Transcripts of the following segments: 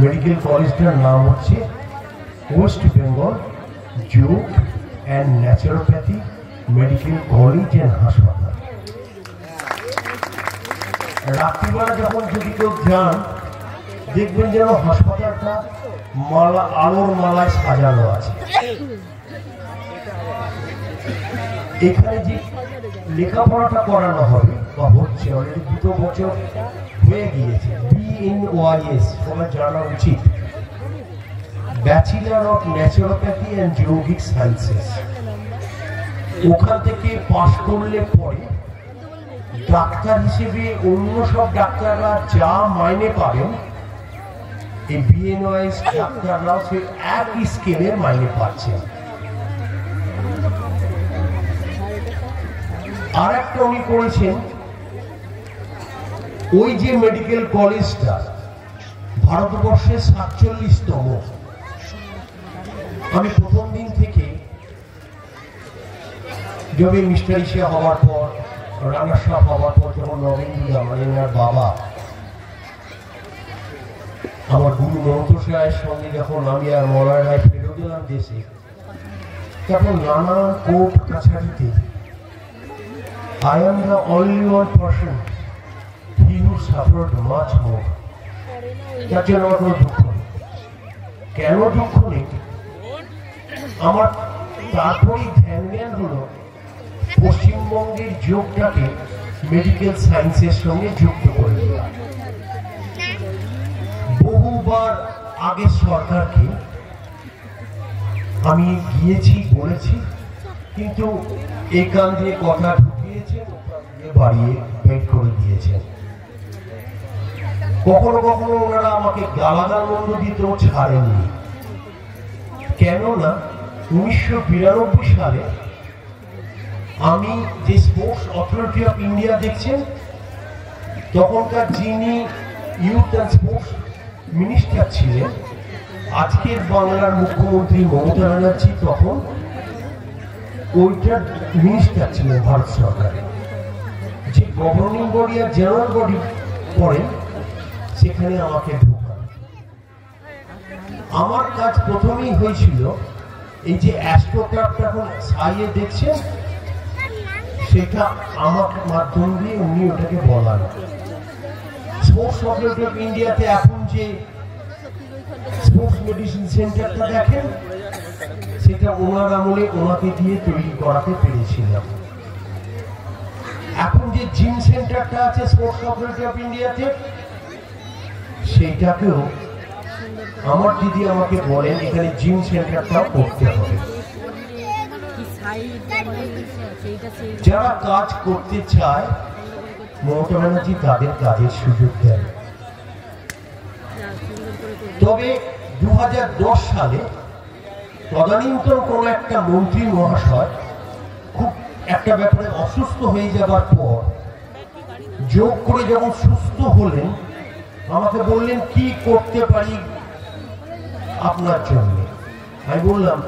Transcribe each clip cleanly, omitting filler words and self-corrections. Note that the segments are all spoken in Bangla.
মেডিকেল কলেজটার নাম হচ্ছে ওয়েস্ট বেঙ্গল যোগ and naturopathy medical college and হাসপাতাল। রাত্রিবেলা যখন যদি কেউ যান দেখবেন যেন হাসপাতালটা মালা আলোর মালায় সাজানো আছে। এখানে যে লেখাপড়াটা করানো হবে বা হচ্ছে অলরেডি 2 বছর হয়ে গিয়েছে, BNYS সবার জানা উচিত, ব্যাচেলর অফ ন্যাচারোপ্যাথি অ্যান্ড যৌগিক সায়েন্সেস। ওখান থেকে পাশ করলে পরে ডাক্তার হিসেবে অন্য সব ডাক্তাররা যা মাইনে পাবেন এই BNYS ডাক্তাররাও সে একই স্কেলের মাইনে পাচ্ছেন। আর একটা উনি করেছেন, ওই যে মেডিকেল কলেজটা ভারতবর্ষের 47তম। আমি প্রথম দিন থেকে যবে মিস্টার ইসিয়া হওয়ার পর, রানা সাহ হওয়ার পর, যখন নবেন্দু আমার বাবা আমার গুরু মমতা সাহের সঙ্গে যখন আমি আর মলয় রায় ফেরত দিলাম দেশে, তখন নানা court কাছারিতে I am the only one person he who suffered much more. তার জন্য আমার কোনো দুঃখ নেই। কেন দুঃখ নেই? আমার তারপরেই ধ্যান জ্ঞান হলো পশ্চিমবঙ্গের যোগটাকে মেডিকেল সায়েন্সের সঙ্গে যুক্ত করে দেওয়া। বহুবার আগের সরকারকে আমি গিয়েছি, বলেছি, কিন্তু এই কান দিয়ে কথা ঢুকিয়েছেন, বাড়িয়ে বের করে দিয়েছেন। কখনো কখনো ওনারা আমাকে গালাগাল মন্দ দিতেও ছাড়েননি। কেননা 1992 সালে আমি যে স্পোর্টস অথরিটি অফ ইন্ডিয়া দেখছেন, তখনকার যিনি ইউথ অ্যান্ড স্পোর্টস মিনিস্টার ছিলেন, আজকের বাংলার মুখ্যমন্ত্রী মমতা ব্যানার্জি তখন ওইটার মিনিস্টার ছিলেন ভারত সরকারের। যে গভর্নিং বডি আর জেনারেল বডি পড়ে সেখানে আমাকে ঢোকান। আমার কাজ প্রথমেই হয়েছিল এই যে অ্যাস্ট্রোক্রাফট এখন সাইয়ে দেখছেন, সেটা আমার মাধ্যম দিয়ে উনি ওটাকে বলান। স্পোর্টস অথরিটি অফ ইন্ডিয়াতে এখন যে স্পোর্টস মেডিসিন সেন্টারটা দেখেন, সেটা ওনার আমলে ওনাকে দিয়ে তৈরি করাতে পেরেছিলাম। এখন যে জিম সেন্টারটা আছে স্পোর্টস অথরিটি অফ ইন্ডিয়াতে, সেইটাকেও আমার দিদি আমাকে বলেন এখানে জিম সেন্টারটাও করতে হবে। যারা কাজ করতে চায় মমতা ব্যানার্জি তাদের কাজের সুযোগ দেন। তবে 2010 সালে তদানীন্তন কোন একটা মন্ত্রী মহাশয় খুব একটা ব্যাপারে অসুস্থ হয়ে যাবার পর যোগ করে যখন সুস্থ হলেন, আমাকে বললেন কি করতে পারি আপনার জন্য। আমি বললাম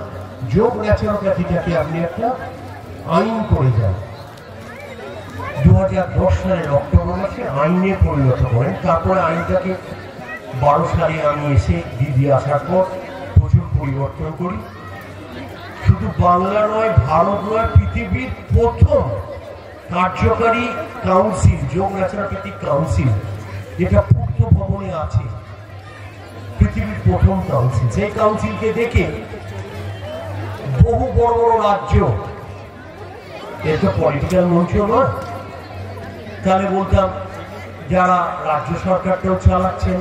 যোগ ন্যাচারোপ্যাথিটাকে আপনি একটা আইন করে যান। 2010 সালের অক্টোবর মাসে আইনে পরিণত করেন। তারপরে আইনটাকে 12 সালে আমি এসে দিদি আসার পর প্রচুর পরিবর্তন করি। শুধু বাংলা নয়, ভারত নয়, পৃথিবীর প্রথম কার্যকারী কাউন্সিল, যোগ ন্যাচারোপ্যাথিক কাউন্সিল, যেটা পূর্ত ভবনে আছে, পৃথিবীর প্রথম কাউন্সিল। সেই কাউন্সিলকে দেখে বহু বড় বড় রাজ্য, এর তো পলিটিক্যাল মঞ্চ নয়, তাহলে বলতাম যারা রাজ্য সরকারটাও চালাচ্ছেন,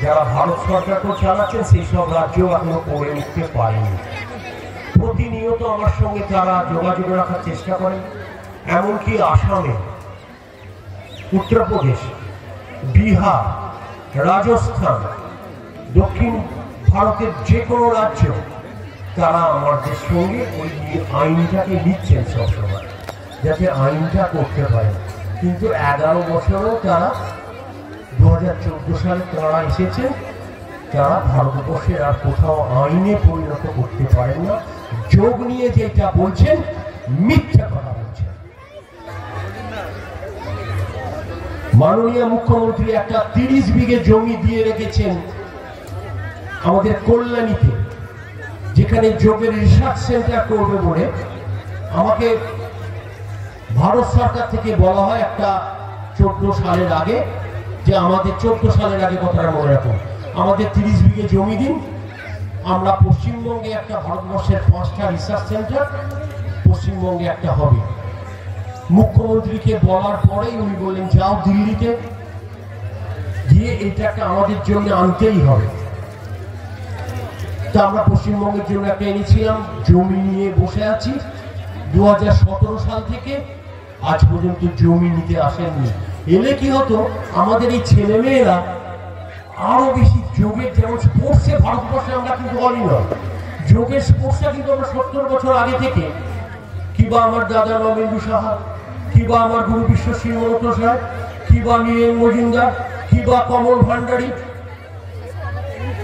যারা ভারত সরকারটাও চালাচ্ছেন, সেই সব রাজ্য এখনো করে উঠতে পারেনি। প্রতিনিয়ত আমার সঙ্গে তারা যোগাযোগ রাখার চেষ্টা করেন। এমনকি আসামে, উত্তরপ্রদেশ, বিহার, রাজস্থান, দক্ষিণ ভারতের যে কোনো রাজ্য, তারা আমাদের সঙ্গে ওই আইনটাকে নিচ্ছেন সবসময়, যাতে আইনটা করতে পারে। কিন্তু 11 বছরও তারা 2014 সালে তারা এসেছে, তারা ভারতবর্ষের আর কোথাও আইনে পরিণত করতে পারেন না। যোগ নিয়ে যেটা বলছেন মিথ্যা কথা বলছেন। মাননীয় মুখ্যমন্ত্রী একটা 30 বিঘে জমি দিয়ে রেখেছেন আমাদের কল্যাণীতে, যেখানে যোগের রিসার্চ সেন্টার করবে বলে আমাকে ভারত সরকার থেকে বলা হয় একটা 14 সালের আগে, যে আমাদের 14 সালের আগে কথাটা মনে রাখুন, আমাদের 30 বিঘে জমি দিন, আমরা পশ্চিমবঙ্গে একটা, ভারতবর্ষের 5টা রিসার্চ সেন্টার পশ্চিমবঙ্গে একটা হবে। মুখ্যমন্ত্রীকে বলার পরেই উনি বললেন যাও দিল্লিতে গিয়ে এইটাকে আমাদের জন্য আনতেই হবে। তা আমরা পশ্চিমবঙ্গের জন্য একটা এনেছিলাম, জমি নিয়ে বসে আছি 2017 সাল থেকে আজ পর্যন্ত জমি নিতে আসেননি। এলে কি হতো, আমাদের এই ছেলেমেয়েরা আরো বেশি যোগের, যেমন স্পোর্টসে ভারতবর্ষে আমরা কিন্তু বলি না, যোগের স্পোর্টসটা কিন্তু আমরা 70 বছর আগে থেকে, কিবা আমার দাদা নবেন্দু সাহা, কিবা আমার গুরু বিশ্বশ্রী মনোত সাহেব, কিবা নীরেন মজুমদার, কিবা কমল ভান্ডারী,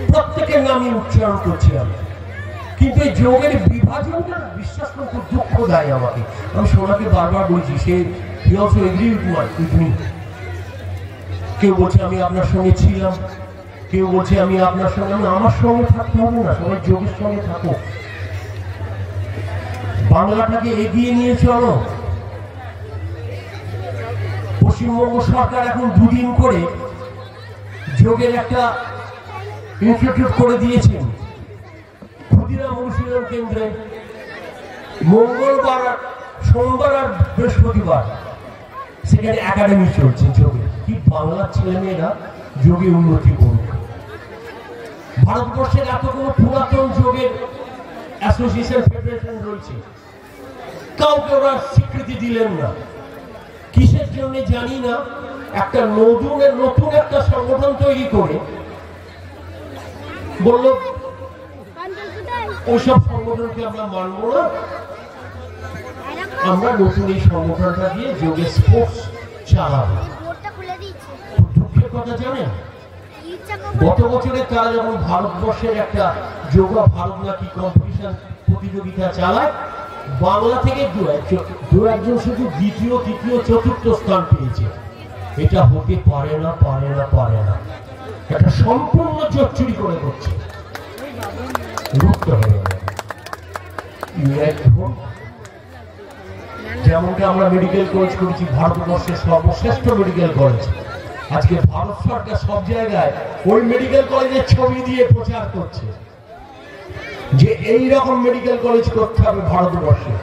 প্রত্যেকের নামই উচ্চারণ করছি আমি। কিন্তু এই যোগের বিভাজনটা বিশ্বাস করতে খুব দুঃখ দেয় আমাকে। আমি সোনাকে বারবার বলছি, সে কেউ বলছে আমি আপনার সঙ্গে ছিলাম, কেউ বলছে আমি আপনার সঙ্গে, আমার সঙ্গে থাকতে হবে না, সবাই যোগের সঙ্গে থাকো, বাংলাটাকে এগিয়ে নিয়ে চলো। পশ্চিমবঙ্গ সরকার এখন 2 দিন করে যোগের একটা ইনস্টিটিউট করে দিয়েছেন ক্ষুদিরাম অনুশীলন কেন্দ্রে, মঙ্গলবার, সোমবার আর বৃহস্পতিবার সেখানে একাডেমি চলছে যোগে। কি বাংলার ছেলেমেয়েরা যোগে উন্নতি করুক। ভারতবর্ষের এতগুলো পুরাতন যোগের অ্যাসোসিয়েশন, ফেডারেশন রয়েছে, কাউকে ওরা স্বীকৃতি দিলেন না। কিসের জন্য জানি না, একটা নতুন একটা সংগঠন তৈরি করে বলল ওইসব সংগঠনকে আমরা মানব না, আমরা নতুন এই সংগঠনটা দিয়ে যোগে স্পোর্টস চালাবো। দুঃখের কথা জানেন, গত বছরে তারা যখন ভারতবর্ষের একটা যোগা ভারত নাকি কম্পিটিশন প্রতিযোগিতা চালায়, বাংলা থেকে দু একজন শুধু দ্বিতীয়, তৃতীয়, চতুর্থ স্থান পেয়েছে। এটা হতে পারে না, পারে না, পারে না। এটা সম্পূর্ণ জোট চুরি করে করছে, রুখতে হবে। যেমনটা আমরা মেডিকেল কলেজ করেছি, ভারতবর্ষের সর্বশ্রেষ্ঠ মেডিকেল কলেজ, আজকে ভারত সরকার সব জায়গায় ওই মেডিকেল কলেজের ছবি দিয়ে প্রচার করছে যে এই রকম মেডিকেল কলেজ করতে হবে ভারতবর্ষে।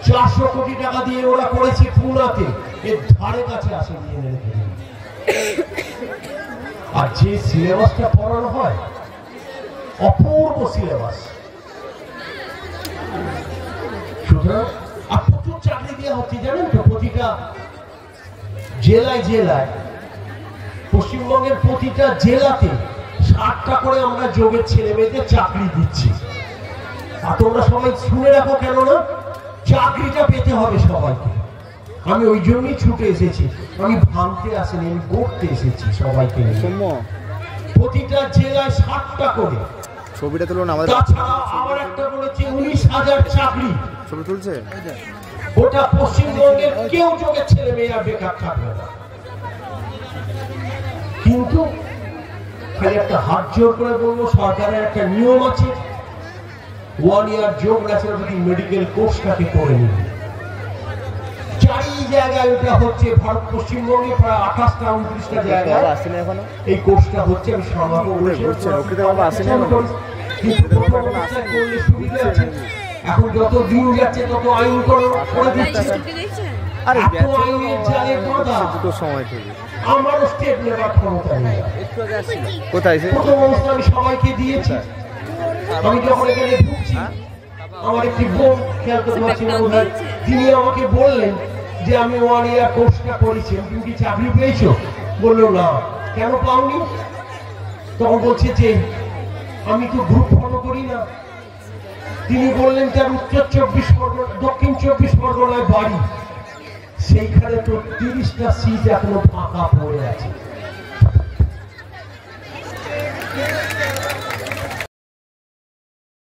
400 কোটি টাকা দিয়ে ওরা করেছে পুনাতে, এর ধারে কাছে আসে দিয়ে রেখে দিন। আর যে সিলেবাসটা পড়ানো হয়, অপূর্ব সিলেবাস, সুতরাং আর প্রচুর চাকরি দেওয়া হচ্ছে জানেন তো। প্রতিটা জেলায় জেলায়, পশ্চিমবঙ্গের প্রতিটা জেলাতে 60টা করে আমরা যোগের ছেলে মেয়েদের চাকরি দিচ্ছি। আর তোমরা সবাই শুনে রাখো, কেননা চাকরিটা পেতে হবে সবাইকে। আমি ওই জন্যই ছুটে এসেছি, আমি ভাঙতে আসিনি, আমি করতে এসেছি সবাইকে। প্রতিটা জেলায় 60টা করে ছবিটা তুলুন আমাদের। তাছাড়া আবার একটা বলেছি 19,000 চাকরি ছবি তুলছে। গোটা পশ্চিমবঙ্গের কেউ যোগের ছেলে মেয়েরা বেকার থাকবে না। কিন্তু খালি একটা হাত জোর করে বলবো, সরকারের একটা নিয়ম আছে, 1 ইয়ার যোগ ন্যাচুরোপ্যাথি মেডিকেল কোর্সটাকে করে নিন। 4 জায়গায় এটা হচ্ছে, ভারত পশ্চিমবঙ্গে প্রায় 28টা 29টা জায়গায় এই কোর্সটা হচ্ছে। আমি সমাগম এখন যত দিন যাচ্ছে তত আইন করে দিচ্ছে। আমারও স্টেট নেবার ক্ষমতা নেই। কোথায় আমি সবাইকে দিয়েছি। আমি যখন এখানে ঢুকছি, আমার একটি বোন, খেয়াল করতে পারছি না বোধহয়, তিনি আমাকে বললেন যে আমি 1 ইয়ার কোর্সটা করেছি, তুমি কি চাকরি পেয়েছো? বললো না। কেন পাওনি? তখন বলছে যে আমি তো গ্রুপ ফলো করি না। তিনি বললেন তার উত্তর 24 পরগনা, দক্ষিণ 24 পরগনায় বাড়ি, সেইখানে তো 30টা সিট এখনো ফাঁকা পড়ে আছে।